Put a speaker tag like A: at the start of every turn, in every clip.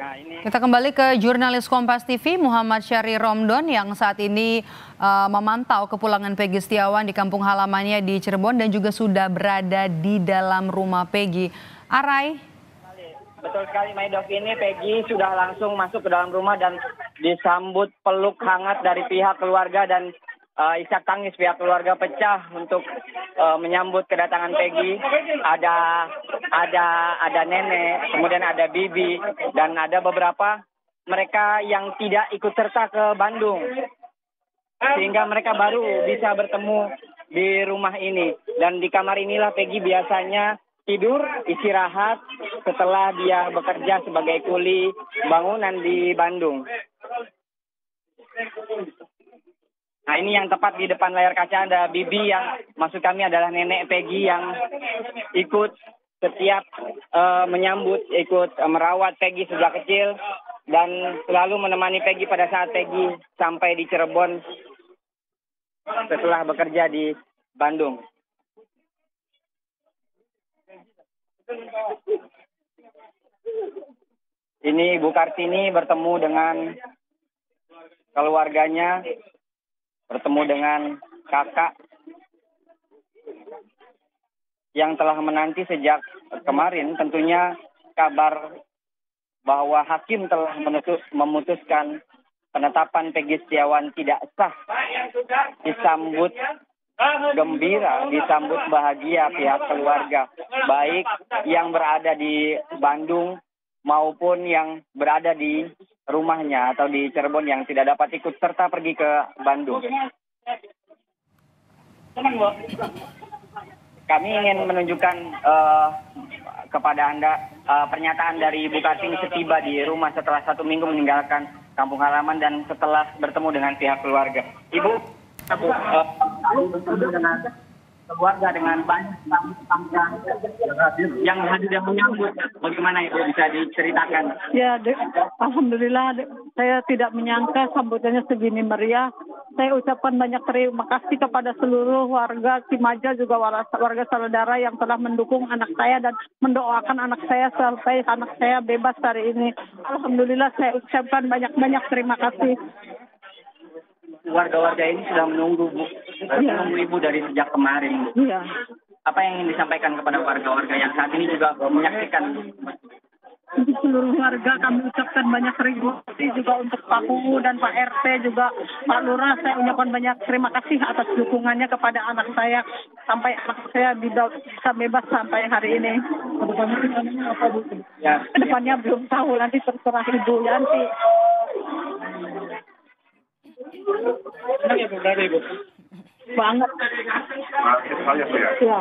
A: Nah, ini
B: Kita kembali ke jurnalis Kompas TV Muhammad Syahri Romdon yang saat ini memantau kepulangan Peggy Setiawan di kampung halamannya di Cirebon dan juga sudah berada di dalam rumah Peggy. Arai.
A: betul sekali, Maidov. Ini Peggy sudah langsung masuk ke dalam rumah dan disambut peluk hangat dari pihak keluarga dan isak tangis pihak keluarga pecah untuk menyambut kedatangan Peggy. Ada nenek, kemudian ada bibi, dan ada beberapa mereka yang tidak ikut serta ke Bandung, sehingga mereka baru bisa bertemu di rumah ini. Dan di kamar inilah Peggy biasanya tidur, istirahat setelah dia bekerja sebagai kuli bangunan di Bandung. Nah, ini yang tepat di depan layar kaca ada bibi yang maksud kami adalah nenek Peggy yang ikut setiap menyambut, ikut merawat Peggy sejak kecil dan selalu menemani Peggy pada saat Peggy sampai di Cirebon setelah bekerja di Bandung. Ini Ibu Kartini bertemu dengan keluarganya, bertemu dengan kakak yang telah menanti sejak kemarin. Tentunya kabar bahwa hakim telah memutuskan penetapan Peggy Setiawan tidak sah disambut gembira, disambut bahagia pihak keluarga, baik yang berada di Bandung maupun yang berada di rumahnya atau di Cirebon yang tidak dapat ikut serta pergi ke Bandung. Kami ingin menunjukkan kepada Anda pernyataan dari Ibu Kartini setiba di rumah setelah 1 minggu meninggalkan kampung halaman dan setelah bertemu dengan pihak keluarga. Ibu, bertemu dengan keluarga dengan banyak tamu yang hadir dan menyambut. Bagaimana Ibu bisa diceritakan?
C: Ya, alhamdulillah saya tidak menyangka sambutannya segini meriah. Saya ucapkan banyak terima kasih kepada seluruh warga Cimaja juga warga saudara yang telah mendukung anak saya dan mendoakan anak saya sampai anak saya bebas hari ini. Alhamdulillah saya ucapkan banyak-banyak terima kasih.
A: Warga-warga ini sudah menunggu menunggu Ibu dari sejak kemarin.
C: Iya.
A: Apa yang ingin disampaikan kepada warga-warga yang saat ini juga menyaksikan?
C: Untuk seluruh warga kami ucapkan banyak terima kasih juga untuk Pak UU dan Pak RT juga Pak Lurah. Saya ucapkan banyak terima kasih atas dukungannya kepada anak saya sampai anak saya bisa bebas sampai hari ini. Kedepannya belum tahu, nanti terserah Ibu Yanti.
A: Senang ya Bu, berada Ibu?
C: Banget. Ya.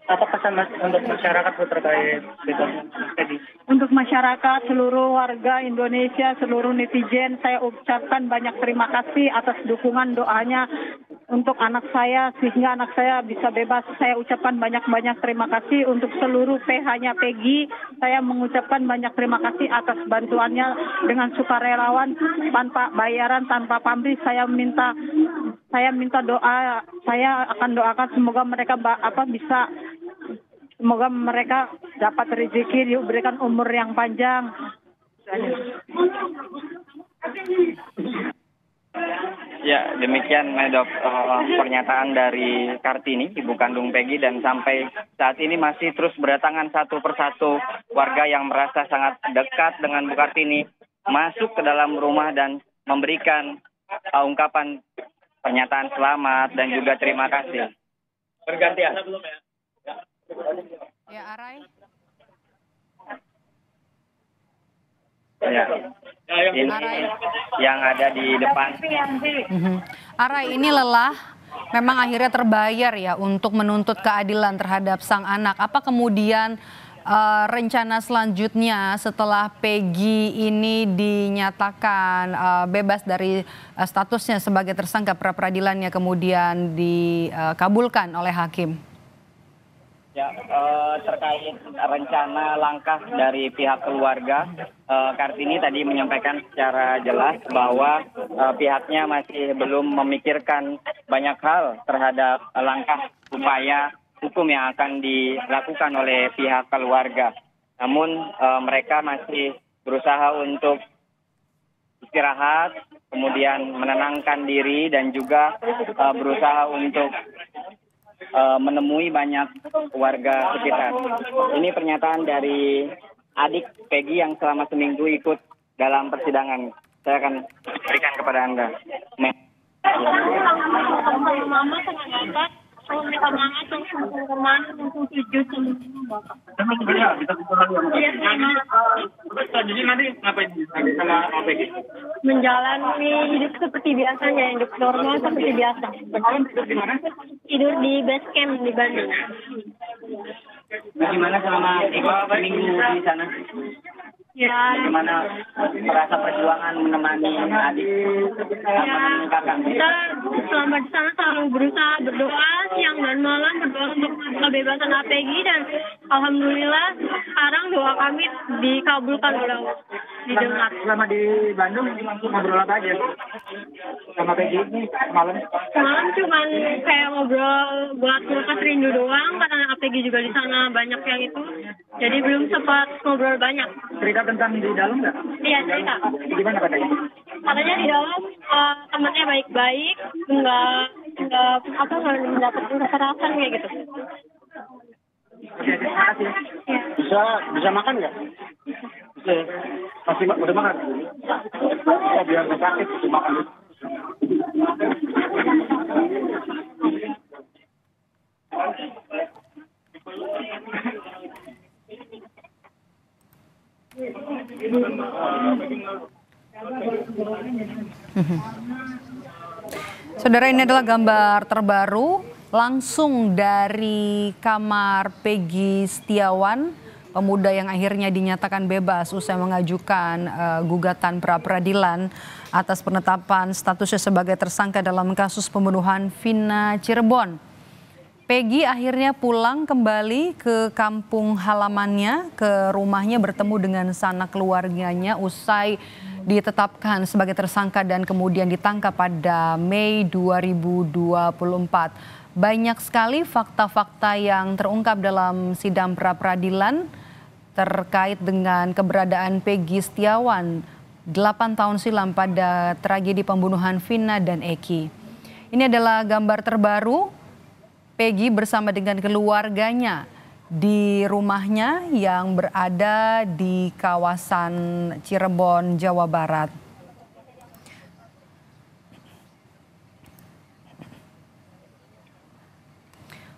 A: Apa pesan untuk masyarakat terkait bebas Peggy?
C: Untuk masyarakat, seluruh warga Indonesia, seluruh netizen, saya ucapkan banyak terima kasih atas dukungan doanya untuk anak saya sehingga anak saya bisa bebas. Saya ucapkan banyak-banyak terima kasih untuk seluruh PH-nya Peggy. Saya mengucapkan banyak terima kasih atas bantuannya dengan sukarelawan tanpa bayaran, tanpa pamrih. Saya minta doa. Saya akan doakan semoga mereka semoga mereka dapat rezeki, diberikan umur yang panjang.
A: Ya, demikian Medok pernyataan dari Kartini, ibu kandung Peggy, dan sampai saat ini masih terus berdatangan satu persatu warga yang merasa sangat dekat dengan Bu Kartini masuk ke dalam rumah dan memberikan ungkapan pernyataan selamat dan juga terima kasih. Bergantian.
B: Ya, Arai.
A: Ya. Ini yang ada di depan.
B: Arai, ini lelah memang akhirnya terbayar ya untuk menuntut keadilan terhadap sang anak. Apa kemudian rencana selanjutnya setelah Peggy ini dinyatakan bebas dari statusnya sebagai tersangka, pra-peradilannya kemudian dikabulkan oleh hakim?
A: Ya, terkait rencana langkah dari pihak keluarga, Kartini tadi menyampaikan secara jelas bahwa pihaknya masih belum memikirkan banyak hal terhadap langkah upaya hukum yang akan dilakukan oleh pihak keluarga. Namun mereka masih berusaha untuk istirahat, kemudian menenangkan diri dan juga berusaha untuk menemui banyak warga sekitar. Ini pernyataan dari adik Peggy yang selama seminggu ikut dalam persidangan. Saya akan berikan kepada Anda.
D: Mama senang minta maaf langsung kemana langsung tujuh
E: Jadi nanti ngapain sama Peggy?
D: menjalani hidup seperti biasanya, hidup normal seperti biasa.
E: Tidur di mana?
D: Tidur di base camp di Bandung.
A: Bagaimana selama ikut seminggu di sana?
D: Ya,
A: Bagaimana merasa perjuangan menemani adik?
D: ya, kita selama di sana selalu berusaha berdoa siang dan malam, berdoa untuk kebebasan APG, dan alhamdulillah sekarang doa kami dikabulkan oleh Allah, didengar.
E: Selama di Bandung ngobrol apa aja? Sama Peggy malam?
D: Semalam cuman kayak ngobrol buat ngelepas rindu doang, karena APG juga di sana banyak yang itu, jadi belum sempat ngobrol banyak.
E: Cerita tentang di dalam nggak?
D: Iya, cerita.
E: Gimana katanya?
D: Katanya di dalam temannya baik-baik, nggak mendapatkan kekerasan kayak gitu.
E: Oke, terima kasih.
D: Ya.
E: Bisa makan nggak? Bisa. Masih udah makan? Ya, biar nggak sakit bisa makan.
B: Saudara, ini adalah gambar terbaru langsung dari kamar Peggy Setiawan, pemuda yang akhirnya dinyatakan bebas usai mengajukan gugatan pra-peradilan atas penetapan statusnya sebagai tersangka dalam kasus pembunuhan Vina Cirebon. Peggy akhirnya pulang kembali ke kampung halamannya, ke rumahnya, bertemu dengan sanak keluarganya usai ditetapkan sebagai tersangka dan kemudian ditangkap pada Mei 2024. Banyak sekali fakta-fakta yang terungkap dalam sidang pra-peradilan terkait dengan keberadaan Peggy Setiawan 8 tahun silam pada tragedi pembunuhan Vina dan Eki. Ini adalah gambar terbaru Peggy bersama dengan keluarganya di rumahnya yang berada di kawasan Cirebon, Jawa Barat.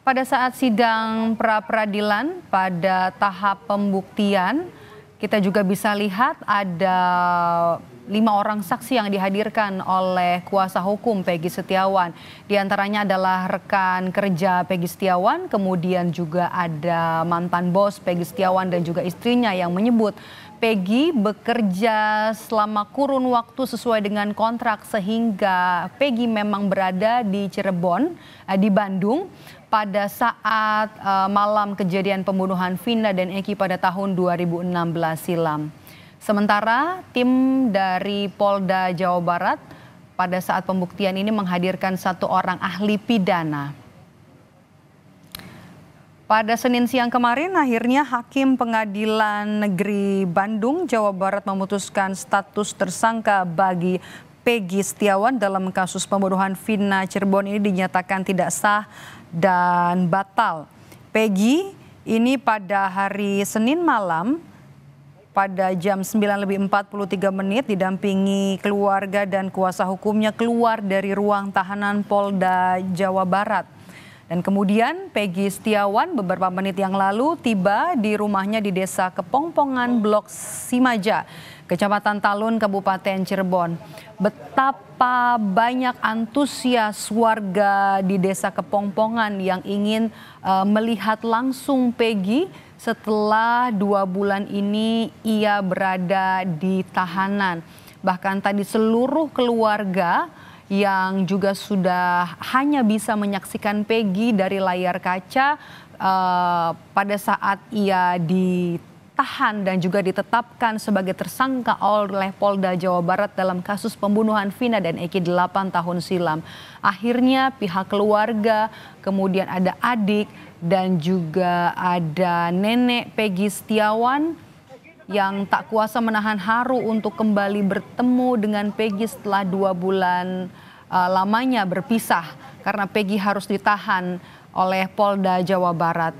B: Pada saat sidang pra-peradilan pada tahap pembuktian, kita juga bisa lihat ada 5 orang saksi yang dihadirkan oleh kuasa hukum Peggy Setiawan. Di antaranya adalah rekan kerja Peggy Setiawan, kemudian juga ada mantan bos Peggy Setiawan dan juga istrinya yang menyebut Peggy bekerja selama kurun waktu sesuai dengan kontrak, sehingga Peggy memang berada di Cirebon, di Bandung pada saat malam kejadian pembunuhan Vina dan Eki pada tahun 2016 silam. Sementara tim dari Polda Jawa Barat pada saat pembuktian ini menghadirkan 1 orang ahli pidana. Pada Senin siang kemarin akhirnya Hakim Pengadilan Negeri Bandung, Jawa Barat memutuskan status tersangka bagi Peggy Setiawan dalam kasus pembunuhan Vina Cirebon ini dinyatakan tidak sah dan batal. Peggy ini pada hari Senin malam pada jam 9:43 didampingi keluarga dan kuasa hukumnya keluar dari ruang tahanan Polda Jawa Barat. Dan kemudian Peggy Setiawan beberapa menit yang lalu tiba di rumahnya di Desa Kepongpongan, Blok Simaja, Kecamatan Talun, Kabupaten Cirebon. Betapa banyak antusias warga di Desa Kepongpongan yang ingin melihat langsung Peggy setelah 2 bulan ini ia berada di tahanan. Bahkan tadi seluruh keluarga yang juga sudah hanya bisa menyaksikan Peggy dari layar kaca pada saat ia ditahan dan juga ditetapkan sebagai tersangka oleh Polda Jawa Barat dalam kasus pembunuhan Vina dan Eki 8 tahun silam. Akhirnya pihak keluarga, kemudian ada adik dan juga ada nenek Peggy Setiawan yang tak kuasa menahan haru untuk kembali bertemu dengan Peggy setelah 2 bulan lamanya berpisah karena Peggy harus ditahan oleh Polda Jawa Barat.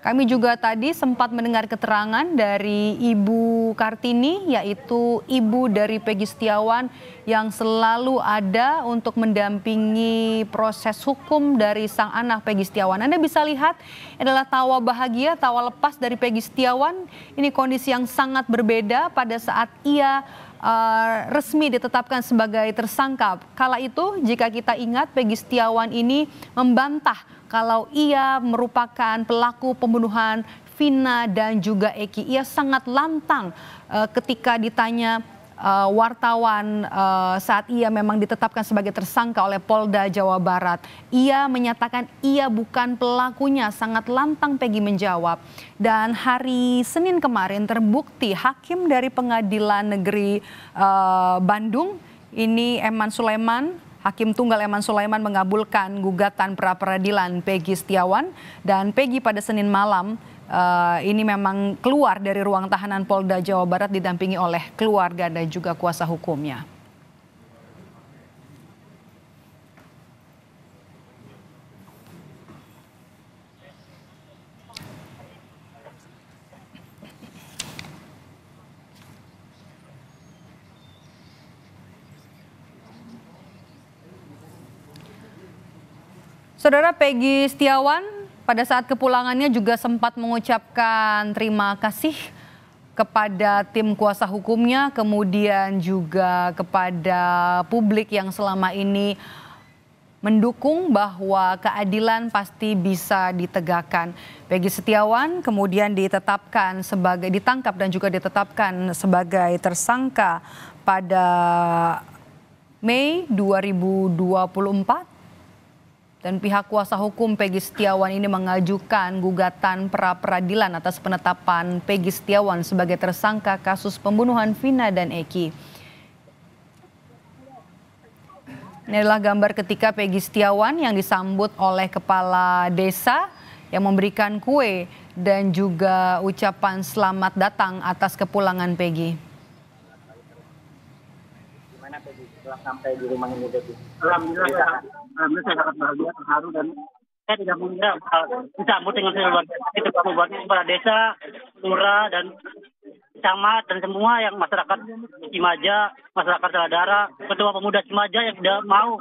B: Kami juga tadi sempat mendengar keterangan dari Ibu Kartini, yaitu ibu dari Peggy Setiawan yang selalu ada untuk mendampingi proses hukum dari sang anak Peggy Setiawan. Anda bisa lihat adalah tawa bahagia, tawa lepas dari Peggy Setiawan. Ini kondisi yang sangat berbeda pada saat ia resmi ditetapkan sebagai tersangka. Kala itu jika kita ingat Peggy Setiawan ini membantah kalau ia merupakan pelaku pembunuhan Vina dan juga Eki. Ia sangat lantang ketika ditanya wartawan saat ia memang ditetapkan sebagai tersangka oleh Polda Jawa Barat. Ia menyatakan ia bukan pelakunya, sangat lantang Peggy menjawab. Dan hari Senin kemarin terbukti hakim dari Pengadilan Negeri Bandung, ini Eman Sulaiman, Hakim Tunggal Eman Sulaiman mengabulkan gugatan pra-peradilan Peggy Setiawan, dan Peggy pada Senin malam ini memang keluar dari ruang tahanan Polda Jawa Barat didampingi oleh keluarga dan juga kuasa hukumnya. Saudara, Peggy Setiawan pada saat kepulangannya juga sempat mengucapkan terima kasih kepada tim kuasa hukumnya, kemudian juga kepada publik yang selama ini mendukung bahwa keadilan pasti bisa ditegakkan. Peggy Setiawan kemudian ditangkap dan juga ditetapkan sebagai tersangka pada Mei 2024. Dan pihak kuasa hukum Peggy Setiawan ini mengajukan gugatan pra-peradilan atas penetapan Peggy Setiawan sebagai tersangka kasus pembunuhan Vina dan Eki. Ini adalah gambar ketika Peggy Setiawan yang disambut oleh kepala desa yang memberikan kue dan juga ucapan selamat datang atas kepulangan Peggy.
A: Gimana Peggy setelah sampai di rumah ini, Peggy?
E: Alhamdulillah saya sangat bahagia, terharu, dan saya tidak mengira disambut dengan seluruh itu kepala desa, lurah, dan camat, dan semua yang masyarakat Cimaja, masyarakat Saladara, ketua pemuda Cimaja yang tidak mau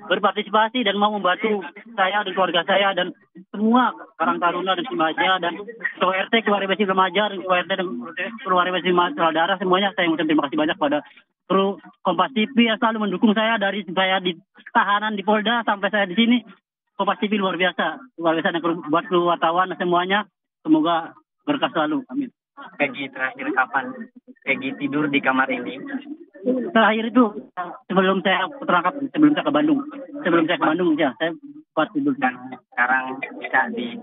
E: berpartisipasi dan mau membantu saya dan keluarga saya dan semua Karang Taruna dan Cimaja, dan ketua RT, ketua RW Remaja, dan ketua RT dan ketua RW Saladara, semuanya saya mengucapkan terima kasih banyak pada kru Kompas TV yang selalu mendukung saya dari saya di tahanan di Polda sampai saya di sini. Kompas TV luar biasa dan buat kru wartawan semuanya, semoga berkah selalu. Amin.
A: Peggy, terakhir kapan Peggy tidur di kamar ini?
E: Terakhir itu sebelum saya terangkap, sebelum saya ke Bandung. Ya, saya buat tidur.
A: Dan sekarang bisa di...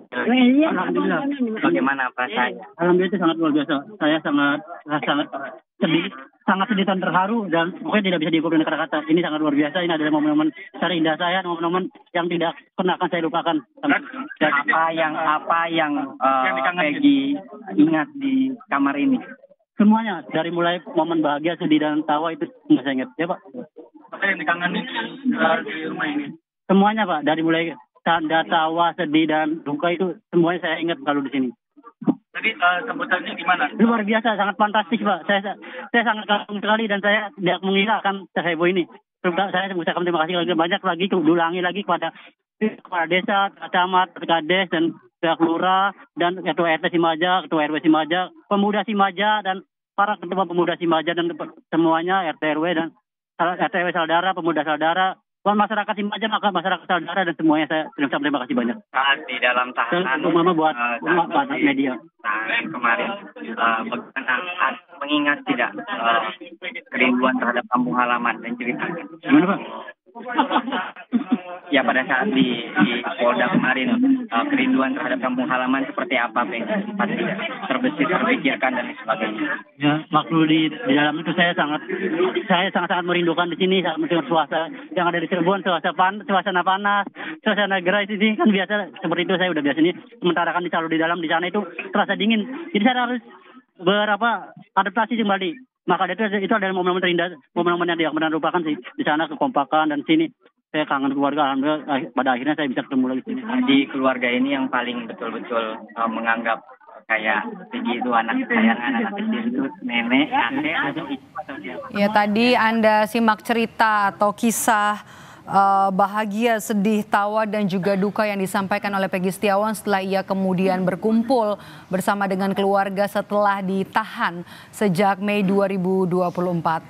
E: Alhamdulillah.
A: Bagaimana perasaannya?
E: Alhamdulillah itu sangat luar biasa. Saya sangat sedih dan terharu, dan mungkin tidak bisa diukur dengan kata-kata. Ini sangat luar biasa. Ini adalah momen-momen terindah saya, momen-momen yang tidak pernah akan saya lupakan.
A: Apa yang Peggy ingat di kamar ini?
E: Semuanya, dari mulai momen bahagia, sedih, dan tawa itu nggak saya ingat. Ya Pak?
A: Apa yang dikangenin di rumah ini?
E: Semuanya Pak, dari mulai tanda, tawa, sedih, dan duka itu semuanya saya ingat kalau di sini.
A: Tadi sebutannya gimana?
E: Luar biasa, sangat fantastis Pak. Saya sangat kagum sekali, dan saya tidak mengira akan seheboh ini. Saya mengucapkan terima kasih banyak lagi, ulangi lagi kepada kepala desa, camat, kades, dan pihak lurah, dan ketua RT Cimaja, ketua RW Cimaja, pemuda Cimaja, dan para ketua pemuda Cimaja, dan semuanya RT RW dan RT RW Saladara, pemuda Saladara, masyarakat Cimaja, maka masyarakat Saladara, dan semuanya saya terima kasih banyak.
A: Saat di dalam tahanan,
E: terutama buat media.
A: Kemarin, bagaimana mengingat tidak kerinduan terhadap kampung halaman dan ceritanya?
E: Gimana Pak?
A: ya pada saat di Polda kemarin, kerinduan terhadap kampung halaman seperti apa, Peng? Pasti terbesit, terpikirkan dan sebagainya.
E: Ya, waktu di dalam itu saya sangat merindukan di sini, sangat mendengar suasana yang ada di Cirebon, suasana panas, suasana gerai di sini kan biasa seperti itu, saya udah biasa ini. Sementara kan di dalam di sana itu terasa dingin, jadi saya harus adaptasi kembali. Maka itu adalah momen-momen terindah, momen-momen yang tidak pernah lupakan sih di sana, kekompakan dan sini. Saya kangen keluarga, alhamdulillah pada akhirnya saya bisa ketemu lagi sini.
A: Di keluarga ini yang paling betul-betul menganggap kayak Peggy itu anak kesayangan, anak kecil itu nenek, kakek, atau ibu atau siapa?
B: Ya, tadi Anda simak cerita atau kisah bahagia, sedih, tawa dan juga duka yang disampaikan oleh Peggy Setiawan setelah ia kemudian berkumpul bersama dengan keluarga setelah ditahan sejak Mei 2024.